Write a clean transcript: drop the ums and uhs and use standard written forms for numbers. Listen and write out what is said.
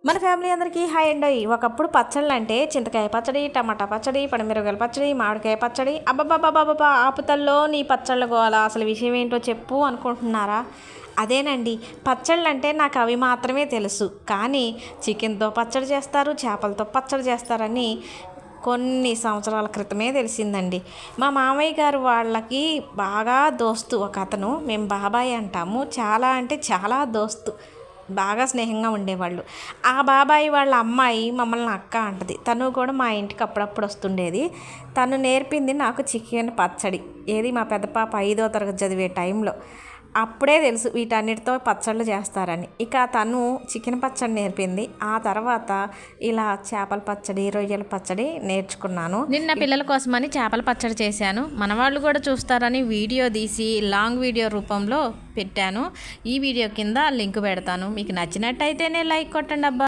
మన ఫ్యామిలీ అందరికీ హాయ్ అండి. ఒకప్పుడు పచ్చళ్ళు అంటే చింతకాయ పచ్చడి, టమాటా పచ్చడి, పడిమిరపకాయల పచ్చడి, మామిడికాయ పచ్చడి, అబ్బబ్బబ్బబ్బబ్బా ఆపుతల్లో నీ పచ్చళ్ళు గోల, అసలు విషయం ఏంటో చెప్పు అనుకుంటున్నారా? అదేనండి, పచ్చళ్ళు అంటే నాకు అవి మాత్రమే తెలుసు. కానీ చికెన్తో పచ్చడి చేస్తారు, చేపలతో పచ్చడి చేస్తారని కొన్ని సంవత్సరాల క్రితమే తెలిసిందండి. మా మామయ్య గారు వాళ్ళకి బాగా దోస్తు ఒక అతను, మేము బాబాయ్ అంటాము. చాలా అంటే చాలా దోస్తు, బాగా స్నేహంగా ఉండేవాళ్ళు. ఆ బాబాయి వాళ్ళ అమ్మాయి మమ్మల్ని అక్క అంటది. తను కూడా మా ఇంటికి అప్పుడప్పుడు వస్తుండేది. తను నేర్పింది నాకు చికెన్ పచ్చడి. ఏది మా పెద్ద పాప 5వ తరగతి చదివే టైంలో. అప్పుడే తెలుసు వీటన్నిటితో పచ్చళ్ళు చేస్తారని. ఇక తను చికెన్ పచ్చడి నేర్పింది. ఆ తర్వాత ఇలా చేపల పచ్చడి, రొయ్యల పచ్చడి నేర్చుకున్నాను. నిన్న పిల్లల కోసమని చేపల పచ్చడి చేశాను. మనవాళ్ళు కూడా చూస్తారని వీడియో తీసి లాంగ్ వీడియో రూపంలో పెట్టాను. ఈ వీడియో కింద లింక్ పెడతాను. మీకు నచ్చినట్టయితేనే లైక్ కొట్టండి అబ్బా.